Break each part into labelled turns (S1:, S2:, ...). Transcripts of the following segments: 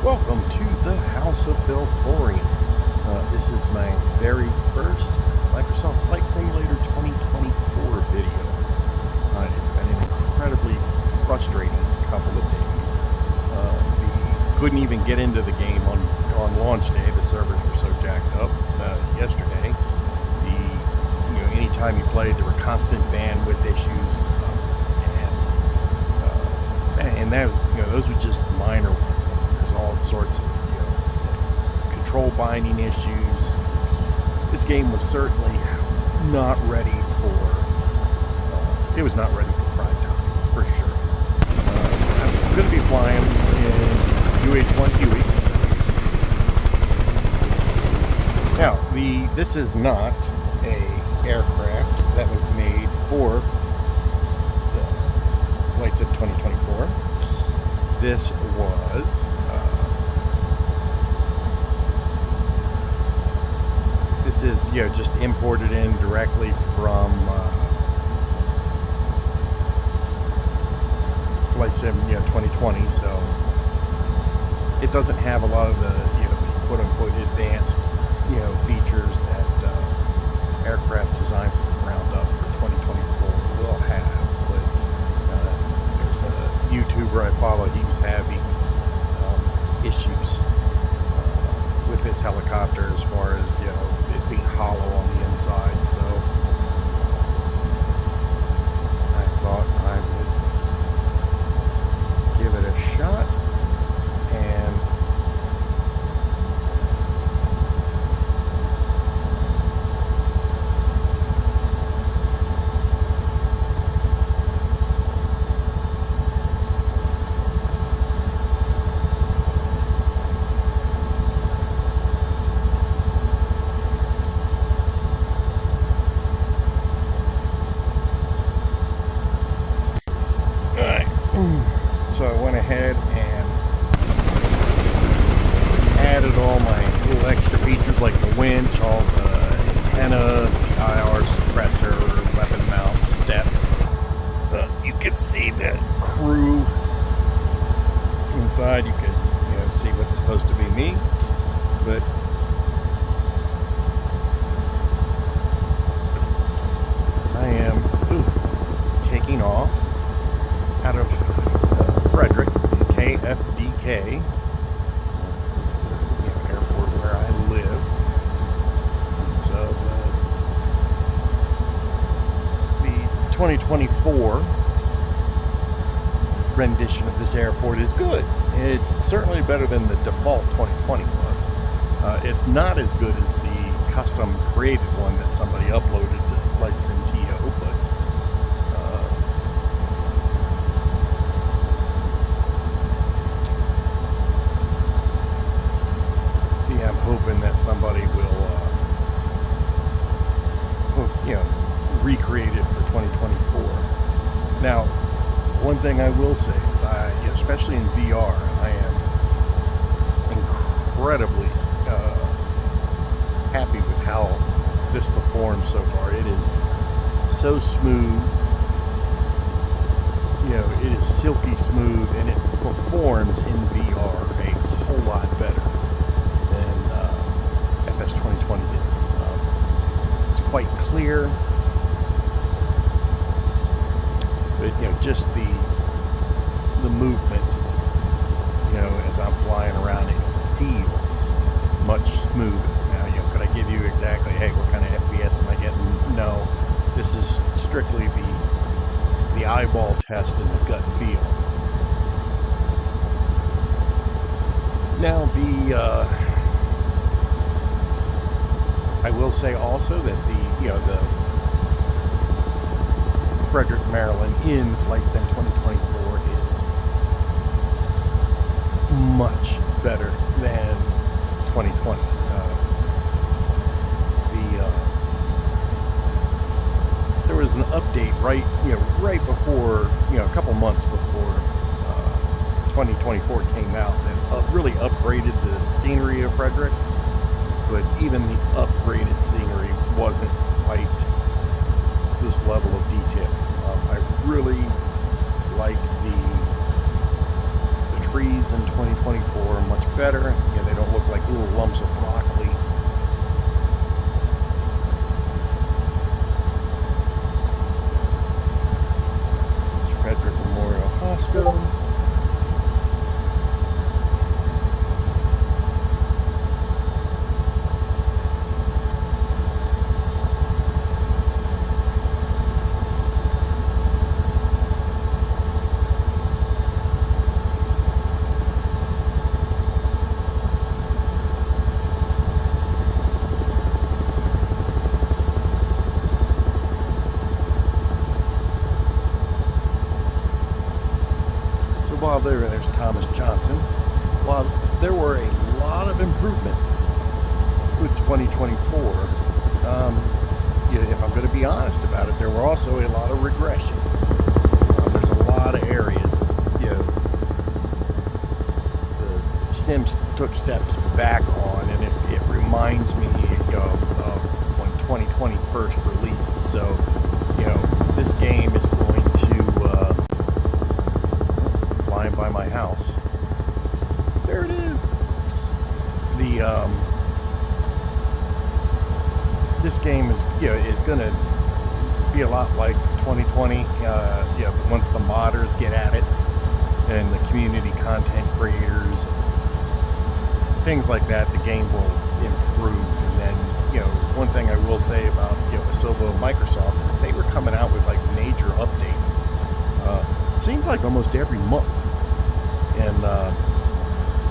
S1: Welcome to the House of Belforium. This is my very first Microsoft Flight Simulator 2024 video. It's been an incredibly frustrating couple of days. We couldn't even get into the game on launch day. The servers were so jacked up yesterday. Anytime you played, there were constant bandwidth issues, and that those are just minor ones. There's all sorts of control binding issues. This game was certainly not ready for. It was not ready for prime time, for sure. I'm going to be flying in UH-1 Huey. Now, this is not a aircraft that was made for the Flight Sim 2024. This was this is just imported in directly from Flight Sim 2020, so it doesn't have a lot of the quote unquote advanced features that aircraft designed from the ground up for 2024 will have. But there's a YouTuber I follow. He was having issues with his helicopter as far as it being hollow on the inside. So I thought I would give it a shot and so I went ahead and added all my little extra features like the winch, all the antennas, the IR suppressor, weapon mount, steps. You can see the crew inside. You can see what's supposed to be me, but I am taking off out of Frederick, KFDK. This is the airport where I live. And so the 2024 rendition of this airport is good. It's certainly better than the default 2020 was. It's not as good as the custom created one that somebody uploaded to Flight Sim TO, but I'm hoping that somebody will, recreate it for 2024. Now, one thing I will say is, especially in VR, I am incredibly happy with how this performs so far. It is so smooth. It is silky smooth, and it performs in VR a whole lot better than FS 2020 did. It's quite clear, but just the movement, as I'm flying around, it feels much smoother. Now, could I give you exactly, hey, what kind of FPS am I getting? No, this is strictly the eyeball test and the gut feel. Now, I will say also that the Frederick, Maryland in Flight Sim 2024 is much better than 2020. There was an update right before, a couple months before 2024 came out that really upgraded the scenery of Frederick, but even the upgraded scenery wasn't quite to this level of detail. I really like the trees in 2024 are much better. They don't look like little lumps of broccoli. It's Frederick Memorial Hospital. While there's Thomas Johnson. While there were a lot of improvements with 2024, if I'm going to be honest about it, there were also a lot of regressions. There's a lot of areas that, the Sims took steps back on, and it reminds me of when 2020 first released. So, this game is going to by my house. There it is. This game is going to be a lot like 2020. Once the modders get at it, and the community content creators, things like that, the game will improve. And then one thing I will say about Asobo and Microsoft is they were coming out with like major updates. It seemed like almost every month. And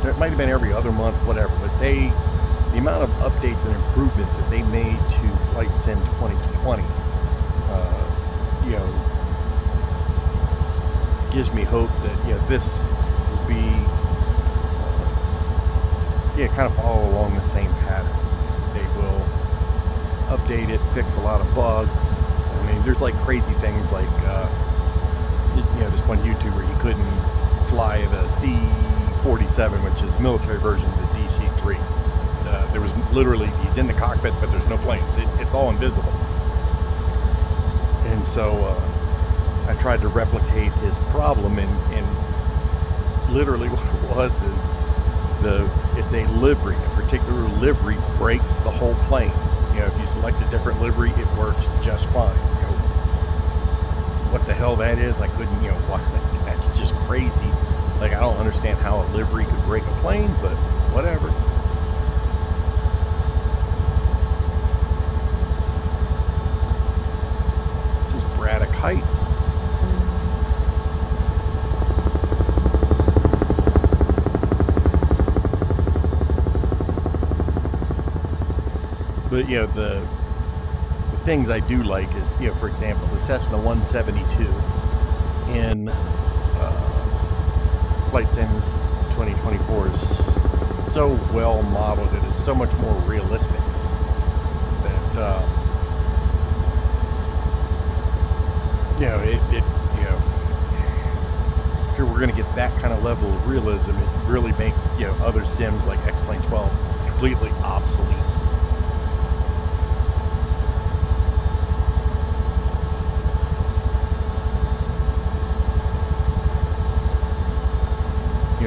S1: it might have been every other month, whatever, but the amount of updates and improvements that they made to Flight Sim 2020, gives me hope that, this will be, kind of follow along the same pattern. They will update it, fix a lot of bugs. I mean, there's like crazy things like, this one YouTuber, he couldn't fly the C-47, which is military version of the DC-3. There was literally, he's in the cockpit, but there's no planes. It's all invisible. And so I tried to replicate his problem, and literally what it was is it's a livery. A particular livery breaks the whole plane. If you select a different livery, it works just fine. What the hell that is, I couldn't, that's just crazy. Like, I don't understand how a livery could break a plane, but whatever. This is Braddock Heights. But, the things I do like is, for example, the Cessna 172 in Flight Sim 2024 is so well modeled. It is so much more realistic that if we're going to get that kind of level of realism, it really makes other sims like X-Plane 12 completely obsolete.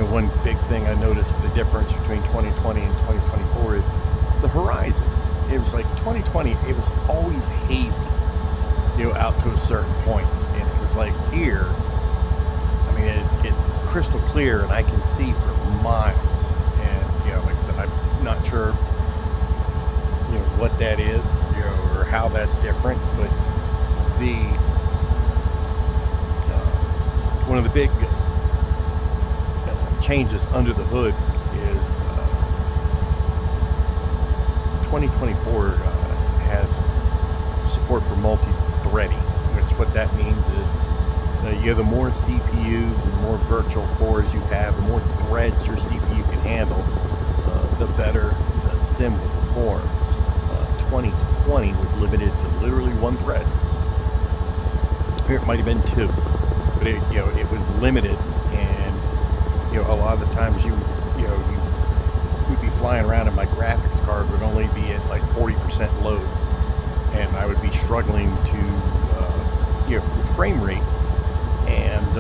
S1: One big thing I noticed the difference between 2020 and 2024 is the horizon. It was like 2020, it was always hazy, out to a certain point. And it was like here, I mean, it's crystal clear and I can see for miles. And, like I said, I'm not sure, what that is, or how that's different, but one of the big changes under the hood is 2024 has support for multi-threading, which what that means is the more CPUs and the more virtual cores you have, the more threads your CPU can handle, the better the sim will perform. 2020 was limited to literally one thread. Here it might have been two, but it was limited. A lot of the times we'd be flying around and my graphics card would only be at like 40% load, and I would be struggling to, with frame rate, and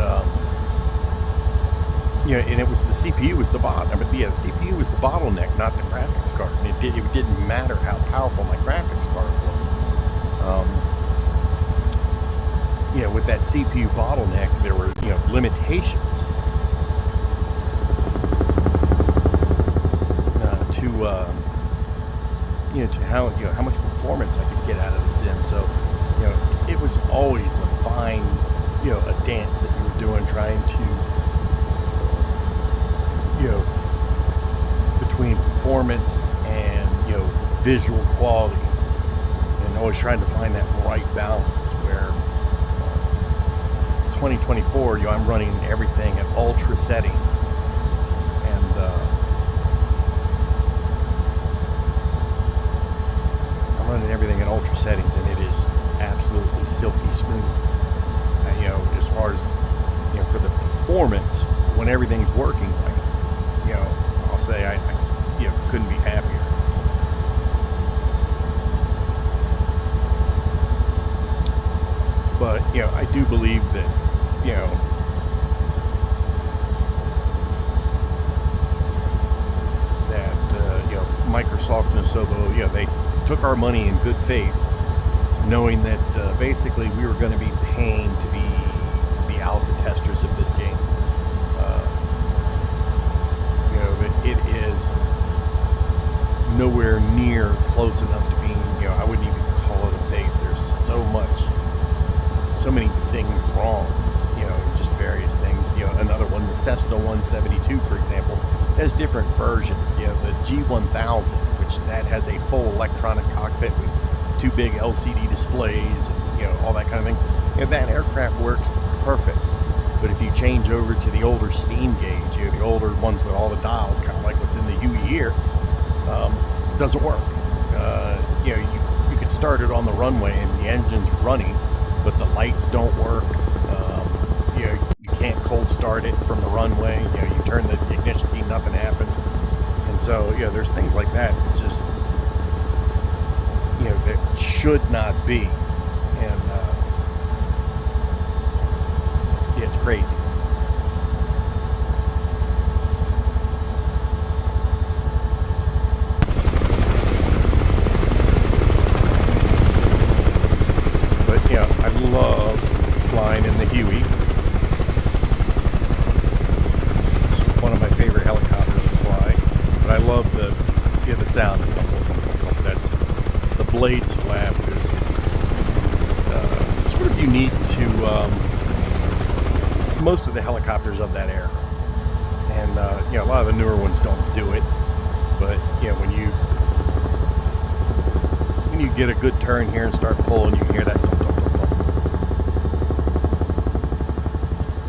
S1: And it was the CPU was the the CPU was the bottleneck, not the graphics card. And it didn't matter how powerful my graphics card was. With that CPU bottleneck, there were limitations to how much performance I could get out of the sim. So it was always a fine a dance that you were doing, trying to between performance and visual quality, and always trying to find that right balance where 2024 I'm running everything at ultra settings, and I'm running everything at ultra settings, and it is absolutely silky smooth. As far as for the performance, when everything's working right, I'll say I couldn't be happier. But I do believe that Microsoft and Asobo, they took our money in good faith, knowing that basically we were going to be paying to be the alpha testers of this game. That it is nowhere near close enough to being, I wouldn't even call it a beta. There's so many things wrong, just various things. Another one, the Cessna 172, for example, has different versions. The G1000, which that has a full electronic cockpit with two big LCD displays, and, all that kind of thing. That aircraft works perfect. But if you change over to the older steam gauge, the older ones with all the dials, kind of like what's in the Huey here, doesn't work. You could start it on the runway and the engine's running, but the lights don't work. You can't cold start it from the runway. You turn the ignition key, nothing happens. And so, there's things like that just, that should not be. And, it's crazy. But I love flying in the Huey. It's one of my favorite helicopters to fly. But I love the sound. That's the blade slap is sort of unique to most of the helicopters of that era, and a lot of the newer ones don't do it. But when you get a good turn here and start pulling, you can hear that thump, thump, thump, thump.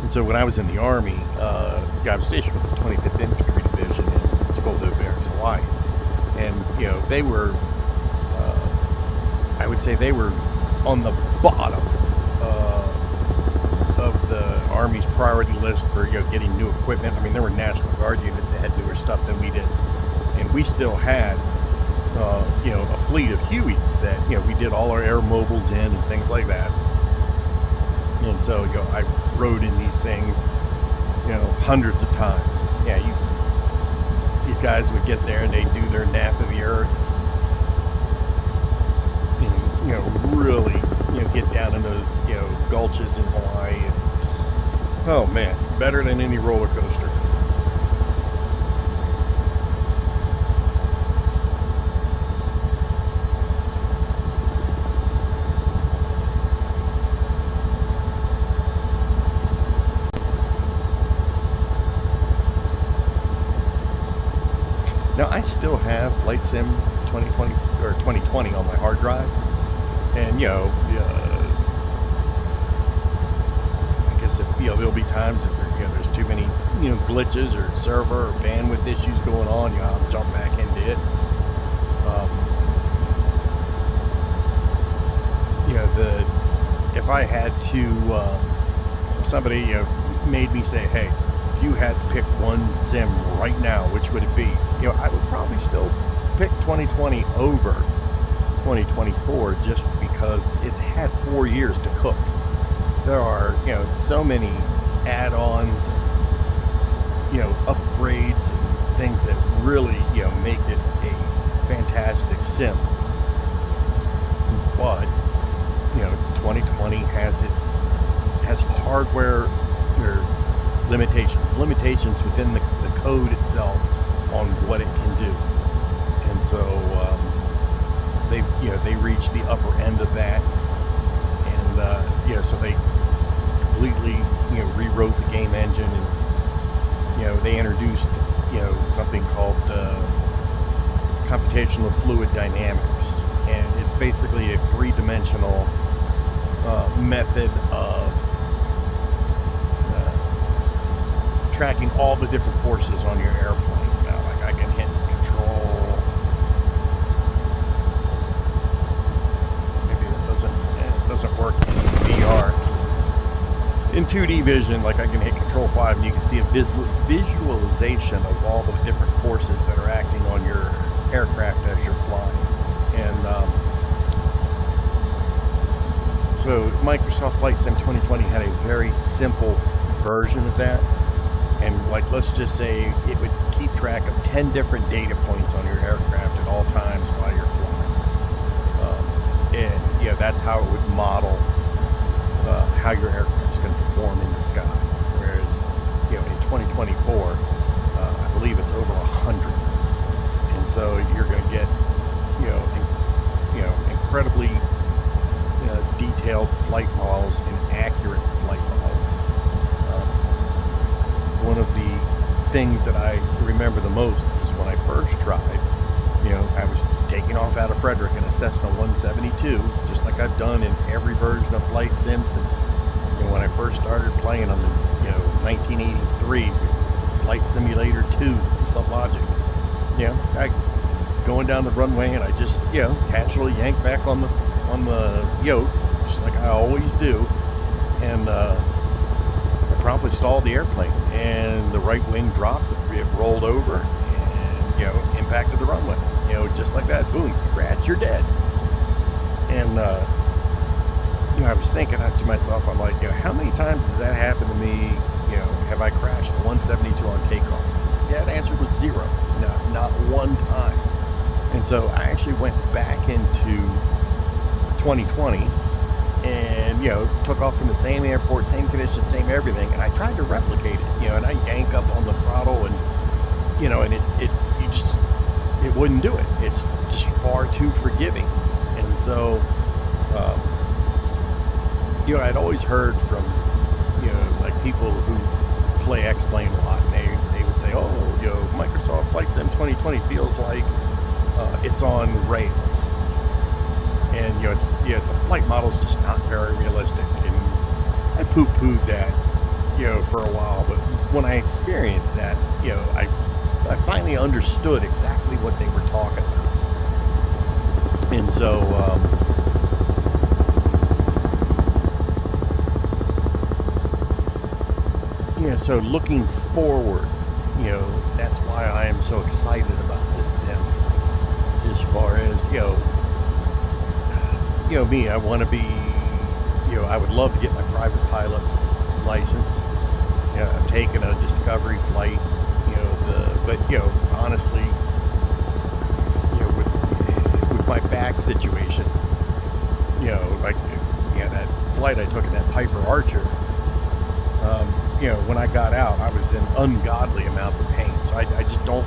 S1: And so when I was in the Army, I was stationed with the 25th Infantry Division in Scoville Barracks, Hawaii, and they were, I would say they were on the bottom of the Army's priority list for getting new equipment. I mean, there were National Guard units that had newer stuff than we did, and we still had a fleet of Hueys that we did all our air mobiles in and things like that. And so I rode in these things hundreds of times. These guys would get there and they'd do their nap of the earth and really get down in those gulches in Hawaii, and oh man, better than any roller coaster. Now I still have Flight Sim 2020 or 2020 on my hard drive, and I guess if there'll be times if there's too many glitches or server or bandwidth issues going on, I'll jump back into it. If I had to, if somebody made me say, hey, if you had to pick one sim right now, which would it be? I would probably still pick 2020 over 2024, just because it's had 4 years to cook. There are so many add-ons, upgrades and things that really, make it a fantastic sim. But, 2020 has hardware limitations within the code itself on what it can do. And so they reached the upper end of that, and so they completely rewrote the game engine, and they introduced something called computational fluid dynamics, and it's basically a three-dimensional method of tracking all the different forces on your airplane. Like I can hit control. Maybe it doesn't work in VR. In 2D vision, like I can hit control 5 and you can see a visualization of all the different forces that are acting on your aircraft as you're flying. And so Microsoft Flight Sim 2020 had a very simple version of that. And like, let's just say it would keep track of 10 different data points on your aircraft at all times while you're flying. And that's how it would model how your aircraft's going to perform in the sky. Whereas, in 2024, I believe it's over 100. And so you're going to get, incredibly detailed flight models and accurate flight models. One of the things that I remember the most is when I first tried, I was taking off out of Frederick in a Cessna 172, just like I've done in every version of Flight Sim since, when I first started playing them in, 1983 with Flight Simulator 2 from Sublogic. I going down the runway and I just, casually yanked back on the yoke, just like I always do, and I promptly stalled the airplane, and the right wing dropped, it rolled over, and, impacted the runway. Just like that, boom, congrats, you're dead. And, I was thinking to myself, I'm like, how many times has that happened to me? Have I crashed a 172 on takeoff? Yeah, the answer was 0. No, not one time. And so I actually went back into 2020 and, took off from the same airport, same conditions, same everything, and I tried to replicate it, and I yank up on the throttle and, and it wouldn't do it. It's just far too forgiving. And so, I'd always heard from, like people who play X-Plane a lot, and they would say, oh, Microsoft Flight Sim 2020 feels like it's on rails. And, the flight model's just not very realistic. And I poo-pooed that, for a while. But when I experienced that, I finally understood exactly what they were talking about. And so, so looking forward, that's why I am so excited about this sim. As far as, me, I want to be, I would love to get my private pilot's license. I've taken a discovery flight, but honestly, with my back situation, that flight I took in that Piper Archer, when I got out, I was in ungodly amounts of pain. So I just don't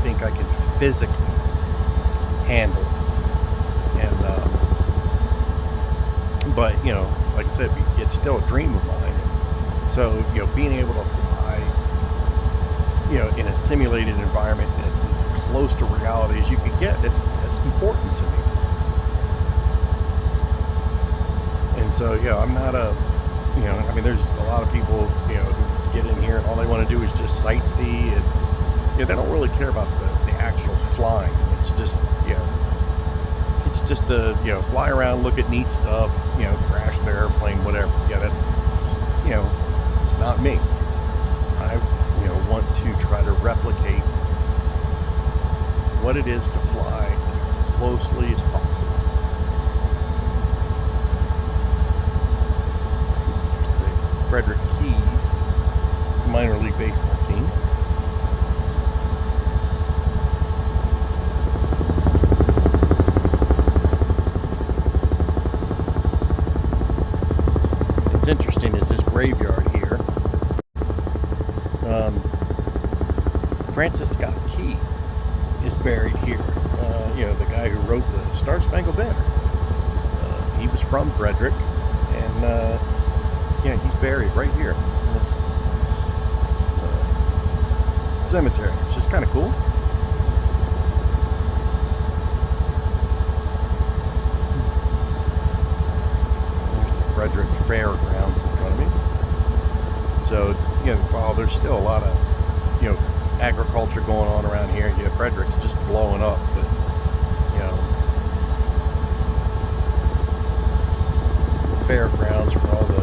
S1: think I can physically handle it. And, but, like I said, it's still a dream of mine. And so, being able to fly, in a simulated environment that's as close to reality as you can get, that's important to me. And so, I'm not there's a lot of people, who get in here and all they want to do is just sightsee, and, they don't really care about the actual flying. It's just, it's just to, fly around, look at neat stuff, crash their airplane, whatever. It's not me. I, want to try to replicate what it is to fly as closely as possible. There's the Frederick Keys minor league baseball team. Francis Scott Key is buried here. The guy who wrote the Star Spangled Banner. He was from Frederick, and he's buried right here in this cemetery. It's just kind of cool. There's the Frederick Fairgrounds in front of me. So, while there's still a lot of, agriculture going on around here, Frederick's just blowing up, but, the fairgrounds for all the,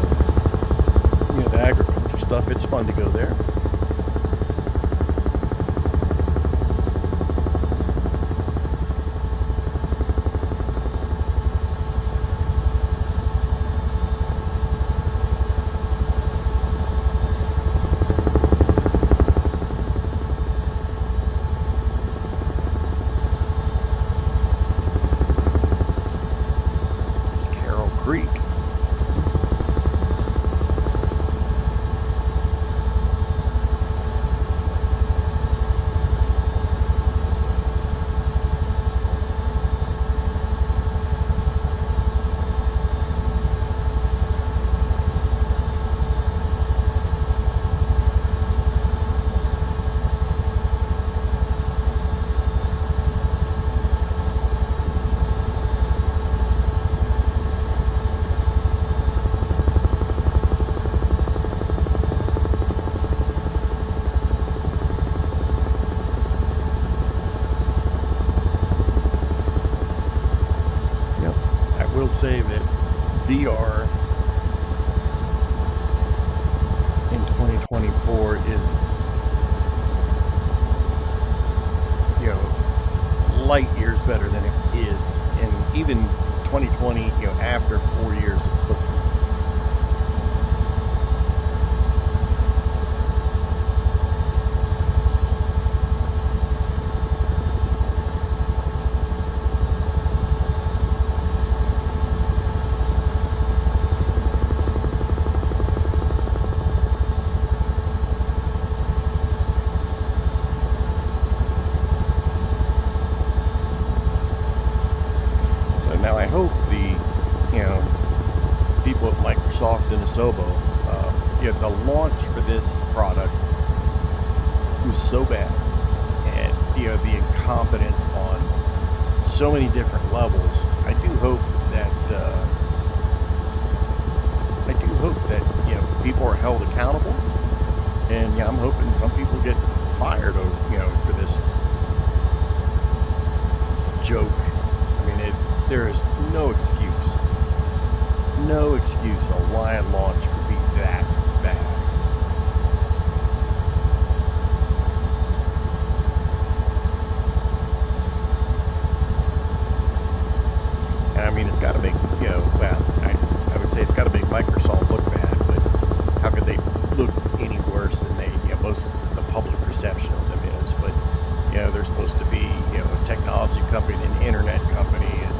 S1: the agriculture stuff, it's fun to go there. Creek. Will say that VR in 2024 is, light years better than it is in even 2020, after 4 years of cooking. Now I hope the people at Microsoft and Asobo, the launch for this product was so bad, and the incompetence on so many different levels. I do hope that people are held accountable, and I'm hoping some people get fired for this joke. There is no excuse on why a launch could be that bad. And it's got to make, I would say it's got to make Microsoft look bad, but how could they look any worse than the public perception of them is? But, they're supposed to be, a technology company, an internet company, and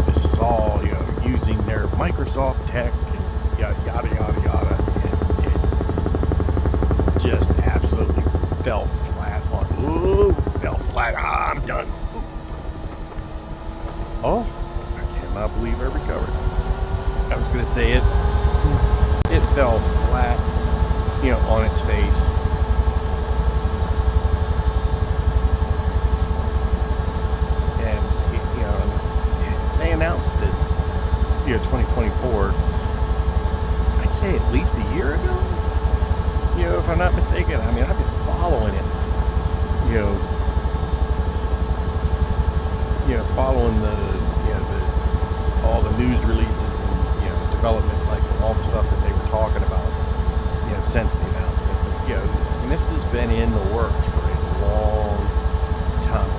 S1: this is all, using their Microsoft tech and yada, yada, yada, and it just absolutely fell flat. I'm done. Oh, I cannot believe I recovered. I was going to say it fell flat, on its face. Announced this 2024, I'd say at least a year ago, if I'm not mistaken. I've been following it, following all the news releases and developments, like all the stuff that they were talking about since the announcement. But this has been in the works for a long time,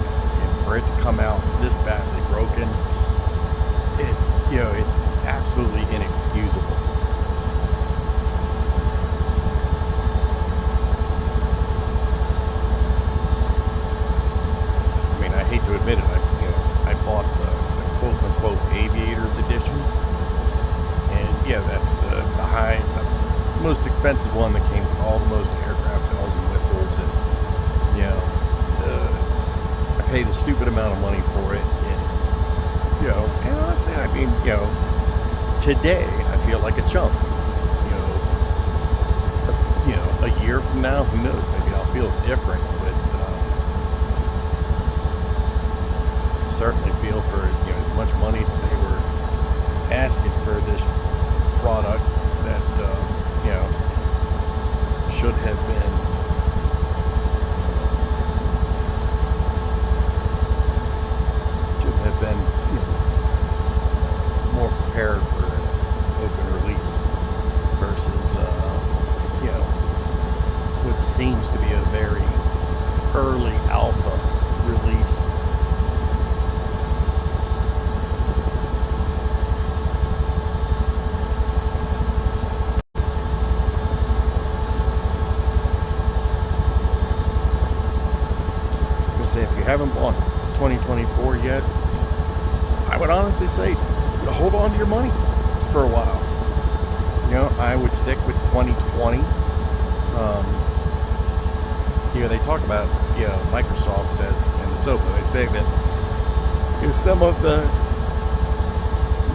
S1: and for it to come out this badly broken, it's absolutely inexcusable. I hate to admit it, I bought the quote-unquote Aviators edition, and that's the most expensive one that came with all the most aircraft You know, I paid a stupid amount of money for it, and you know, and honestly, I mean, you know, today I feel like a chump. You know, a year from now, who knows? Maybe I'll feel different, but I certainly feel for, you know, as much money as they were asking for this product that you know, should have been you know, more prepared for an open release versus you know, what seems to be a very early alpha release. Say if you haven't bought 2024 yet, I would honestly say hold on to your money for a while. You know, I would stick with 2020. You know, they talk about, you know, Microsoft says in the SOPA, they say that, you know, some of the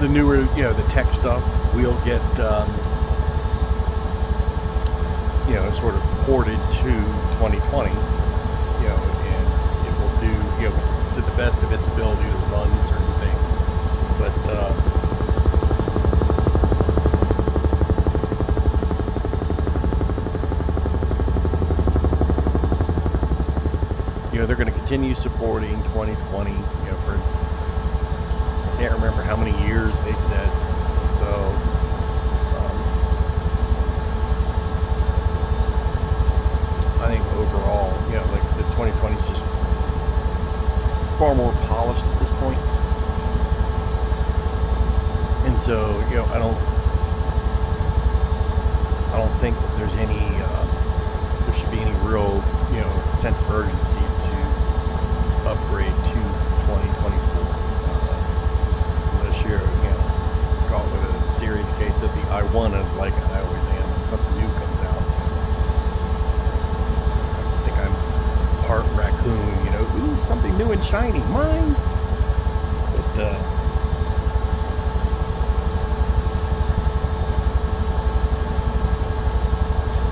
S1: newer, you know, the tech stuff will get you know, sort of ported to 2020. You know, do, you know, to the best of its ability to run certain things, but you know, they're going to continue supporting 2020, you know, for, I can't remember how many years they said, so I think overall, you know, like I said, 2020 is just far more polished at this point. And so, you know, I don't think that there's any there should be any real, you know, sense of urgency to upgrade to 2024 unless you're, you know, caught with a serious case of the I1, as like I always am when something new comes out. I think I'm part raccoon, you know, ooh, something new and shiny, mine. But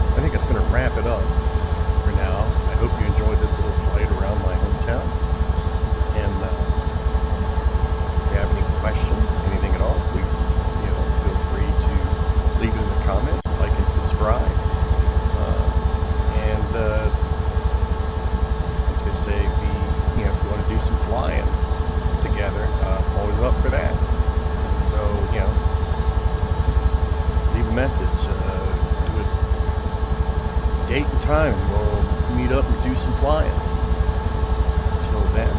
S1: I think that's going to wrap it up for now. I hope you enjoyed this little flight around my hometown. And if you have any questions, anything at all, please, you know, feel free to leave it in the comments, like and subscribe. And say, you know, if you want to do some flying together, always up for that. And so, you know, leave a message, do a date and time, we'll meet up and do some flying. Until then,